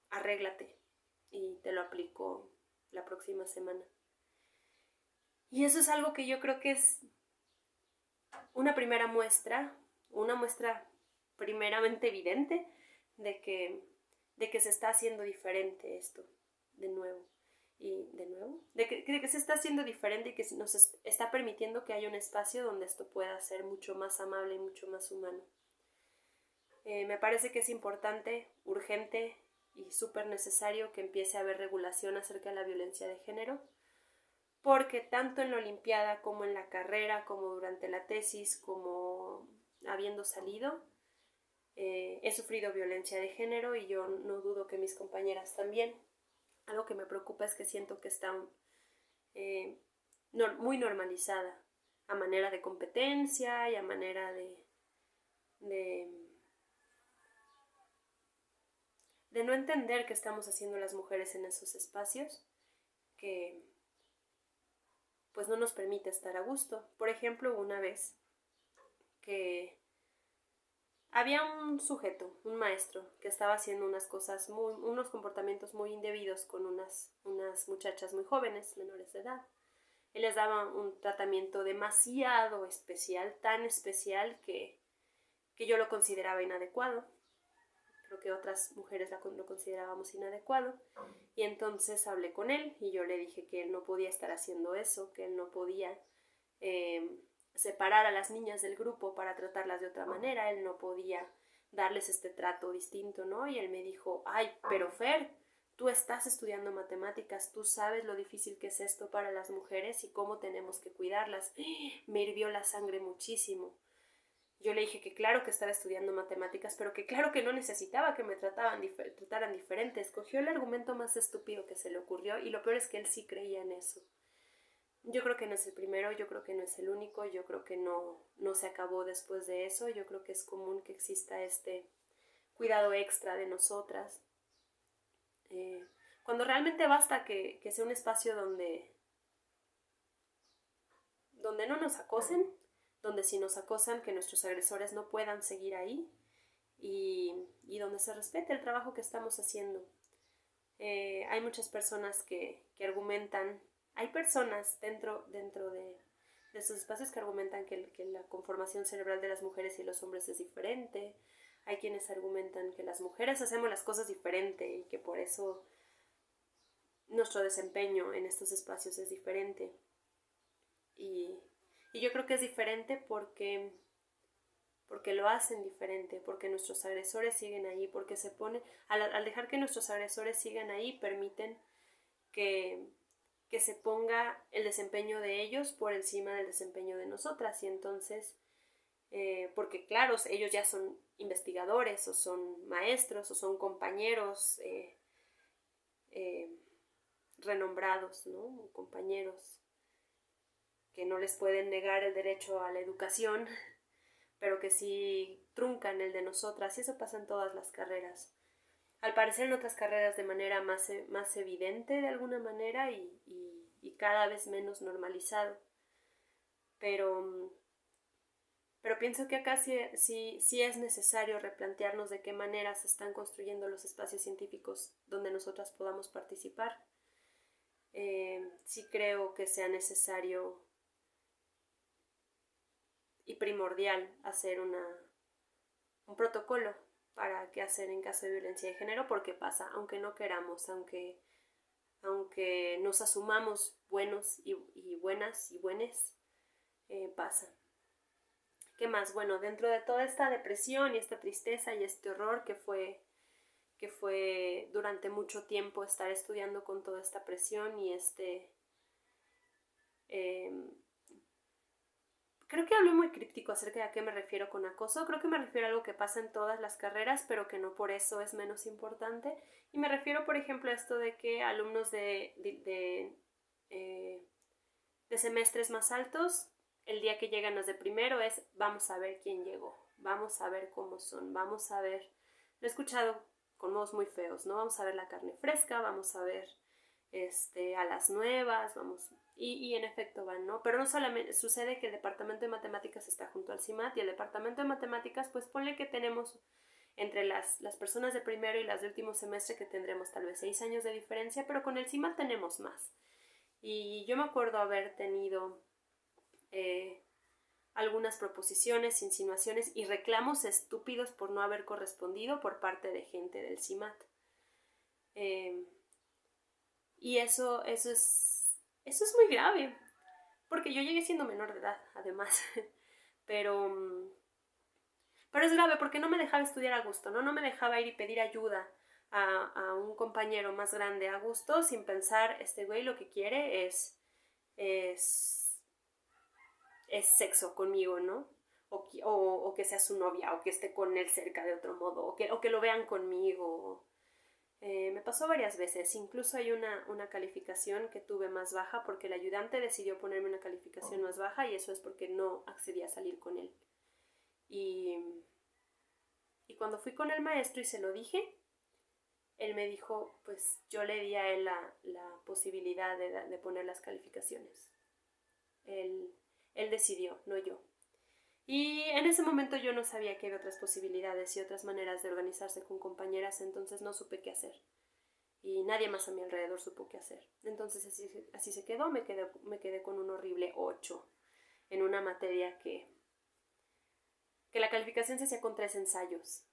arréglate y te lo aplico la próxima semana. Y eso es algo que yo creo que es una primera muestra, una muestra primeramente evidente de que se está haciendo diferente esto, de nuevo, de que se está haciendo diferente y que nos está permitiendo que haya un espacio donde esto pueda ser mucho más amable y mucho más humano. Me parece que es importante, urgente y súper necesario que empiece a haber regulación acerca de la violencia de género, porque tanto en la Olimpiada como en la carrera, como durante la tesis, como habiendo salido, he sufrido violencia de género y yo no dudo que mis compañeras también. Algo que me preocupa es que siento que está muy normalizada a manera de competencia y a manera de no entender qué estamos haciendo las mujeres en esos espacios que pues no nos permite estar a gusto. Por ejemplo, una vez que había un sujeto, un maestro, que estaba haciendo unos comportamientos muy indebidos con unas muchachas muy jóvenes, menores de edad. Él les daba un tratamiento demasiado especial, tan especial que yo lo consideraba inadecuado. Creo que otras mujeres lo considerábamos inadecuado. Y entonces hablé con él y yo le dije que él no podía estar haciendo eso, que él no podía separar a las niñas del grupo para tratarlas de otra manera, él no podía darles este trato distinto, ¿no? Y él me dijo, ay, pero Fer, tú estás estudiando matemáticas, tú sabes lo difícil que es esto para las mujeres y cómo tenemos que cuidarlas. Me hirvió la sangre muchísimo. Yo le dije que claro que estaba estudiando matemáticas, pero que claro que no necesitaba que me trataran diferente. Escogió el argumento más estúpido que se le ocurrió y lo peor es que él sí creía en eso. Yo creo que no es el primero, yo creo que no es el único, yo creo que no se acabó después de eso, yo creo que es común que exista este cuidado extra de nosotras. Cuando realmente basta que sea un espacio donde no nos acosen, donde si nos acosan que nuestros agresores no puedan seguir ahí y donde se respete el trabajo que estamos haciendo. Hay muchas personas que argumentan, hay personas dentro de esos espacios que argumentan que la conformación cerebral de las mujeres y los hombres es diferente. Hay quienes argumentan que las mujeres hacemos las cosas diferente y que por eso nuestro desempeño en estos espacios es diferente. Y yo creo que es diferente porque lo hacen diferente, porque nuestros agresores siguen ahí, porque al dejar que nuestros agresores sigan ahí, permiten que se ponga el desempeño de ellos por encima del desempeño de nosotras. Y entonces, porque claro, ellos ya son investigadores, o son maestros, o son compañeros renombrados, ¿no? Compañeros que no les pueden negar el derecho a la educación, pero que sí truncan el de nosotras, y eso pasa en todas las carreras. Al parecer en otras carreras de manera más evidente de alguna manera y cada vez menos normalizado. Pero pienso que acá sí es necesario replantearnos de qué manera se están construyendo los espacios científicos donde nosotras podamos participar. Sí creo que sea necesario y primordial hacer un protocolo para qué hacer en caso de violencia de género, porque pasa, aunque no queramos, aunque nos asumamos buenos y buenas y buenes, pasa. ¿Qué más? Bueno, dentro de toda esta depresión y esta tristeza y este horror que fue durante mucho tiempo estar estudiando con toda esta presión y eh, creo que hablé muy críptico acerca de a qué me refiero con acoso. Creo que me refiero a algo que pasa en todas las carreras, pero que no por eso es menos importante. Y me refiero, por ejemplo, a esto de que alumnos de semestres más altos, el día que llegan los de primero es vamos a ver quién llegó, vamos a ver cómo son, vamos a ver, lo he escuchado con modos muy feos, ¿no? Vamos a ver la carne fresca, vamos a ver a las nuevas, vamos, y en efecto van, ¿no? Pero no solamente, sucede que el departamento de matemáticas está junto al CIMAT y el departamento de matemáticas, pues ponle que tenemos entre las personas de primero y las de último semestre que tendremos tal vez 6 años de diferencia, pero con el CIMAT tenemos más. Y yo me acuerdo haber tenido eh, algunas proposiciones, insinuaciones y reclamos estúpidos por no haber correspondido por parte de gente del CIMAT. Eh, y eso es muy grave, porque yo llegué siendo menor de edad, además. pero, pero es grave porque no me dejaba estudiar a gusto, ¿no? No me dejaba ir y pedir ayuda a un compañero más grande a gusto sin pensar, este güey lo que quiere es, es sexo conmigo, ¿no? O que sea su novia, o que esté con él cerca de otro modo, o que lo vean conmigo. Me pasó varias veces, incluso hay una calificación que tuve más baja porque el ayudante decidió ponerme una calificación más baja y eso es porque no accedí a salir con él. Y cuando fui con el maestro y se lo dije, él me dijo, pues yo le di a él la posibilidad de poner las calificaciones. Él, él decidió, no yo. Y en ese momento yo no sabía que había otras posibilidades y otras maneras de organizarse con compañeras, entonces no supe qué hacer. Y nadie más a mi alrededor supo qué hacer. Entonces así se quedó, me quedé con un horrible 8 en una materia que la calificación se hacía con 3 ensayos.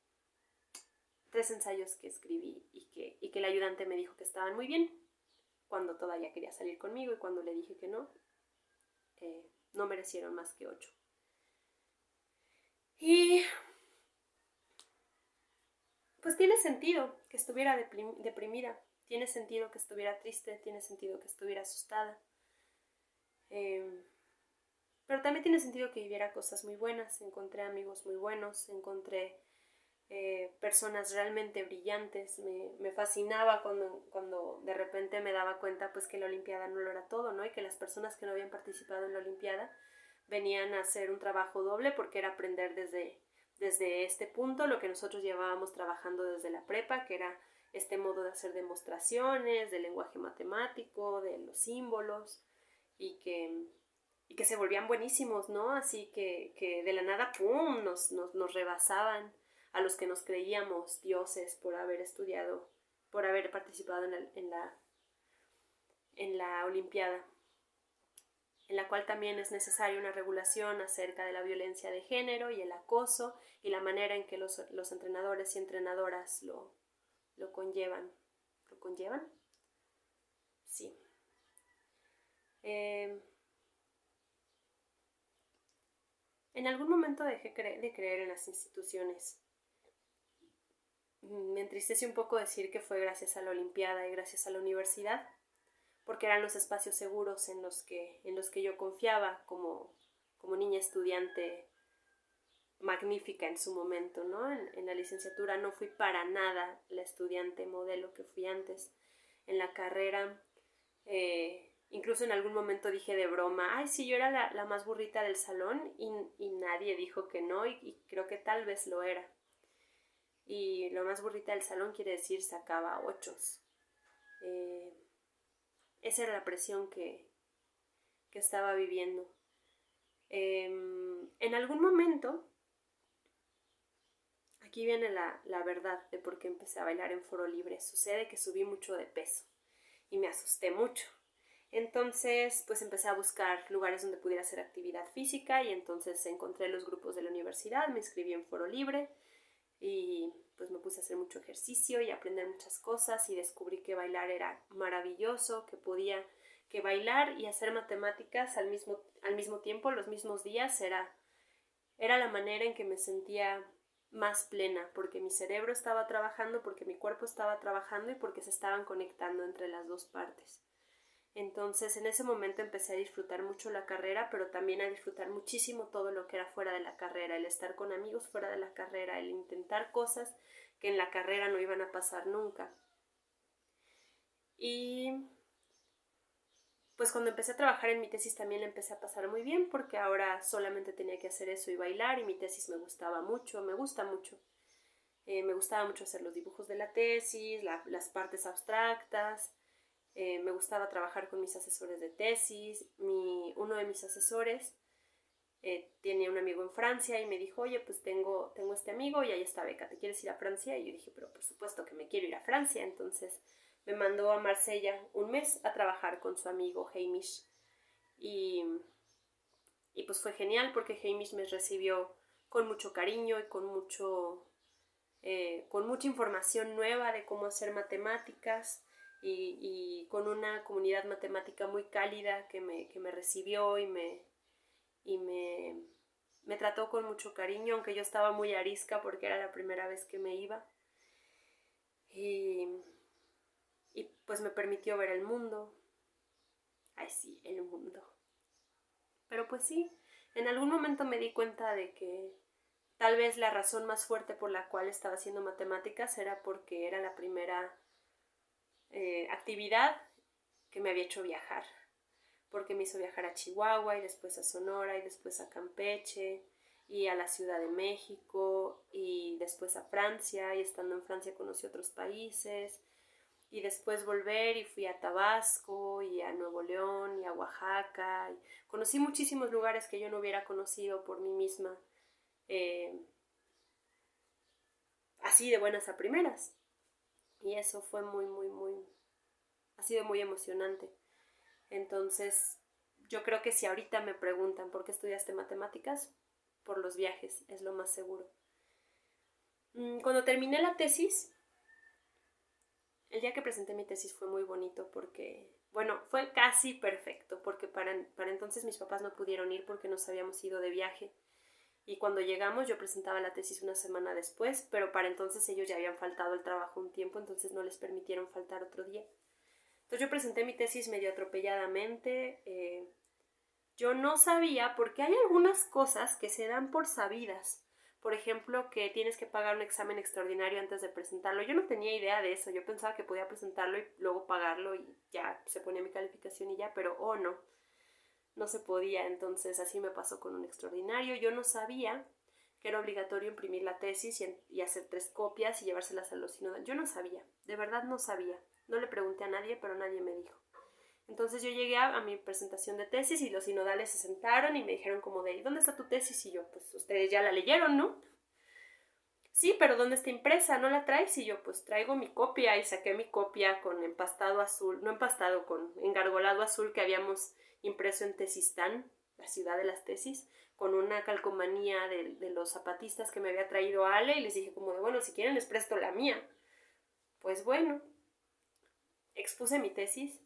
3 ensayos que escribí y que el ayudante me dijo que estaban muy bien, cuando todavía quería salir conmigo y cuando le dije que no, no merecieron más que 8. Y pues tiene sentido que estuviera deprimida, tiene sentido que estuviera triste, tiene sentido que estuviera asustada. Pero también tiene sentido que viviera cosas muy buenas, encontré amigos muy buenos, encontré personas realmente brillantes. Me fascinaba cuando de repente me daba cuenta pues que la Olimpiada no lo era todo, ¿no? Y que las personas que no habían participado en la Olimpiada venían a hacer un trabajo doble porque era aprender desde este punto lo que nosotros llevábamos trabajando desde la prepa, que era este modo de hacer demostraciones, del lenguaje matemático, de los símbolos, y que se volvían buenísimos, ¿no? Así que de la nada, ¡pum!, nos rebasaban a los que nos creíamos dioses por haber estudiado, por haber participado en la Olimpiada, en la cual también es necesaria una regulación acerca de la violencia de género y el acoso y la manera en que los entrenadores y entrenadoras lo conllevan. ¿Lo conllevan? Sí. En algún momento dejé de creer en las instituciones. Me entristece un poco decir que fue gracias a la Olimpiada y gracias a la universidad, porque eran los espacios seguros en los que yo confiaba como niña estudiante magnífica en su momento, ¿no? En la licenciatura no fui para nada la estudiante modelo que fui antes. En la carrera, incluso en algún momento dije de broma, ay, sí, yo era la más burrita del salón y nadie dijo que no y creo que tal vez lo era. Y lo más burrita del salón quiere decir sacaba 8. Esa era la presión que estaba viviendo. En algún momento, aquí viene la verdad de por qué empecé a bailar en Foro Libre. Sucede que subí mucho de peso y me asusté mucho. Entonces, pues empecé a buscar lugares donde pudiera hacer actividad física y entonces encontré los grupos de la universidad, me inscribí en Foro Libre y pues me puse a hacer mucho ejercicio y a aprender muchas cosas y descubrí que bailar era maravilloso, que bailar y hacer matemáticas al mismo tiempo, los mismos días, era la manera en que me sentía más plena, porque mi cerebro estaba trabajando, porque mi cuerpo estaba trabajando y porque se estaban conectando entre las dos partes. Entonces en ese momento empecé a disfrutar mucho la carrera, pero también a disfrutar muchísimo todo lo que era fuera de la carrera, el estar con amigos fuera de la carrera, el intentar cosas que en la carrera no iban a pasar nunca. Y pues cuando empecé a trabajar en mi tesis también la empecé a pasar muy bien porque ahora solamente tenía que hacer eso y bailar y mi tesis me gustaba mucho, me gusta mucho. Me gustaba mucho hacer los dibujos de la tesis, las partes abstractas, me gustaba trabajar con mis asesores de tesis. Uno de mis asesores tiene un amigo en Francia y me dijo, oye, pues tengo este amigo y hay esta beca, ¿te quieres ir a Francia? Y yo dije, pero por supuesto que me quiero ir a Francia. Entonces me mandó a Marsella un mes a trabajar con su amigo Hamish. Y, y pues fue genial porque Hamish me recibió con mucho cariño y con mucha información nueva de cómo hacer matemáticas y con una comunidad matemática muy cálida que me recibió y me trató con mucho cariño, aunque yo estaba muy arisca porque era la primera vez que me iba. Y, y pues me permitió ver el mundo. Ay, sí, el mundo. Pero pues sí, en algún momento me di cuenta de que tal vez la razón más fuerte por la cual estaba haciendo matemáticas era porque era la primera actividad que me había hecho viajar, porque me hizo viajar a Chihuahua y después a Sonora y después a Campeche y a la Ciudad de México y después a Francia y estando en Francia conocí otros países y después volver y fui a Tabasco y a Nuevo León y a Oaxaca y conocí muchísimos lugares que yo no hubiera conocido por mí misma eh, así de buenas a primeras y eso fue ha sido muy emocionante. Entonces, yo creo que si ahorita me preguntan por qué estudiaste matemáticas, por los viajes, es lo más seguro. Cuando terminé la tesis, el día que presenté mi tesis fue muy bonito porque, bueno, fue casi perfecto, porque para entonces mis papás no pudieron ir porque nos habíamos ido de viaje. Y cuando llegamos yo presentaba la tesis una semana después, pero para entonces ellos ya habían faltado el trabajo un tiempo, entonces no les permitieron faltar otro día. Entonces yo presenté mi tesis medio atropelladamente. Yo no sabía porque hay algunas cosas que se dan por sabidas. Por ejemplo, que tienes que pagar un examen extraordinario antes de presentarlo. Yo no tenía idea de eso. Yo pensaba que podía presentarlo y luego pagarlo y ya se ponía mi calificación y ya, pero no, no se podía. Entonces así me pasó con un extraordinario. Yo no sabía que era obligatorio imprimir la tesis y hacer 3 copias y llevárselas a los sinodales. Yo no sabía, de verdad no sabía. No le pregunté a nadie, pero nadie me dijo. Entonces yo llegué a mi presentación de tesis y los sinodales se sentaron y me dijeron como de, ¿dónde está tu tesis? Y yo, pues ustedes ya la leyeron, ¿no? Sí, pero ¿dónde está impresa? ¿No la traes? Y yo, pues traigo mi copia y saqué mi copia con empastado azul, no empastado, con engargolado azul que habíamos impreso en Tesistán, la ciudad de las tesis, con una calcomanía de los zapatistas que me había traído Ale y les dije como de, bueno, si quieren les presto la mía. Pues bueno, expuse mi tesis.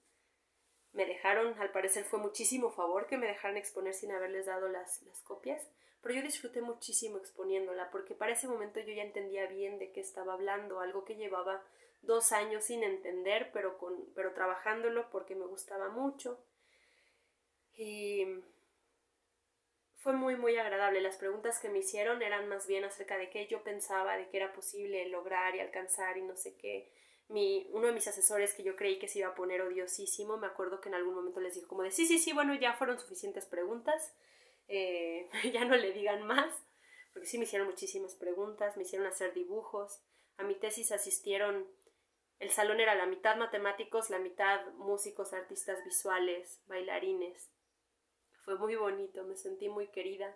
Me dejaron, al parecer fue muchísimo favor que me dejaran exponer sin haberles dado las copias, pero yo disfruté muchísimo exponiéndola porque para ese momento yo ya entendía bien de qué estaba hablando, algo que llevaba 2 años sin entender, pero trabajándolo porque me gustaba mucho. Y fue muy agradable. Las preguntas que me hicieron eran más bien acerca de qué yo pensaba, de qué era posible lograr y alcanzar y no sé qué. Uno de mis asesores que yo creí que se iba a poner odiosísimo, me acuerdo que en algún momento les dijo como de sí, bueno, ya fueron suficientes preguntas, ya no le digan más, porque sí me hicieron muchísimas preguntas, me hicieron hacer dibujos. A mi tesis asistieron, el salón era la mitad matemáticos, la mitad músicos, artistas visuales, bailarines. Fue muy bonito, me sentí muy querida.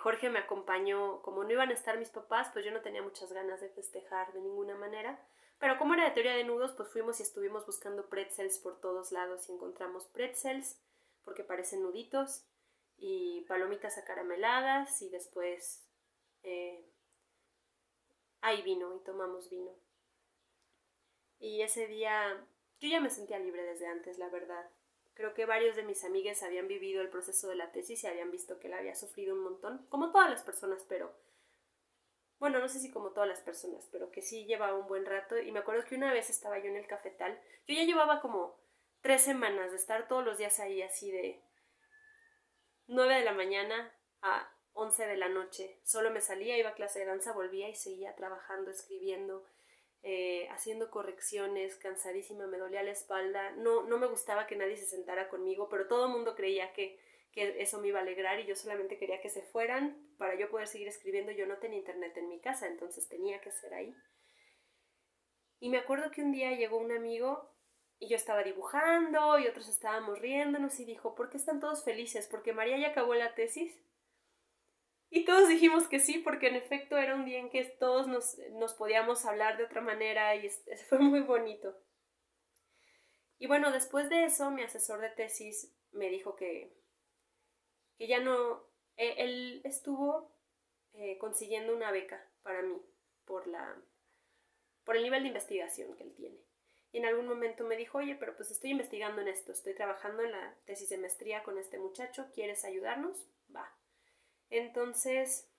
Jorge me acompañó, como no iban a estar mis papás, pues yo no tenía muchas ganas de festejar de ninguna manera, Pero como era de teoría de nudos, pues fuimos y estuvimos buscando pretzels por todos lados y encontramos pretzels porque parecen nuditos y palomitas acarameladas y después hay vino y tomamos vino. Y ese día yo ya me sentía libre desde antes, la verdad. Creo que varios de mis amigues habían vivido el proceso de la tesis y habían visto que la había sufrido un montón, como todas las personas, pero bueno, no sé si como todas las personas, pero que sí llevaba un buen rato. Y me acuerdo que una vez estaba yo en el cafetal, yo ya llevaba como 3 semanas de estar todos los días ahí así de 9 de la mañana a 11 de la noche. Solo me salía, iba a clase de danza, volvía y seguía trabajando, escribiendo, haciendo correcciones, cansadísima, me dolía la espalda. No, no me gustaba que nadie se sentara conmigo, pero todo el mundo creía que eso me iba a alegrar y yo solamente quería que se fueran para yo poder seguir escribiendo. Yo no tenía internet en mi casa, entonces tenía que ser ahí. Y me acuerdo que un día llegó un amigo y yo estaba dibujando y otros estábamos riéndonos y dijo, ¿por qué están todos felices? ¿Porque María ya acabó la tesis? Y todos dijimos que sí, porque en efecto era un día en que todos nos podíamos hablar de otra manera y fue muy bonito. Y bueno, después de eso, mi asesor de tesis me dijo que ya no, él estuvo consiguiendo una beca para mí por por el nivel de investigación que él tiene. Y en algún momento me dijo, oye, pero pues estoy investigando en esto, estoy trabajando en la tesis de maestría con este muchacho, ¿quieres ayudarnos? Va. Entonces,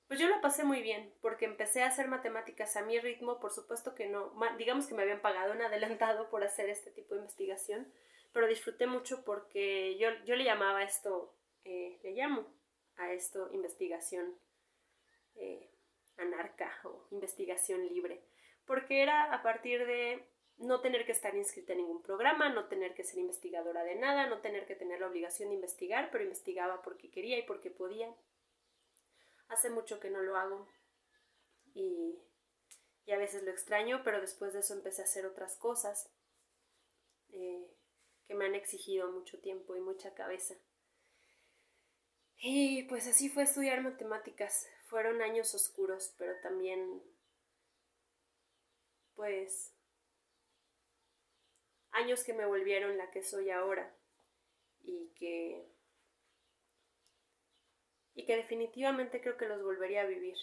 pues yo lo pasé muy bien, porque empecé a hacer matemáticas a mi ritmo, por supuesto que no, digamos que me habían pagado en adelantado por hacer este tipo de investigación, pero disfruté mucho porque yo le llamaba a esto, le llamo a esto investigación eh, anarca o investigación libre, porque era a partir de no tener que estar inscrita en ningún programa, no tener que ser investigadora de nada, no tener que tener la obligación de investigar, pero investigaba porque quería y porque podía. Hace mucho que no lo hago y, y a veces lo extraño, pero después de eso empecé a hacer otras cosas eh, que me han exigido mucho tiempo y mucha cabeza. Y pues así fue estudiar matemáticas. Fueron años oscuros, pero también pues años que me volvieron la que soy ahora y que, y que definitivamente creo que los volvería a vivir.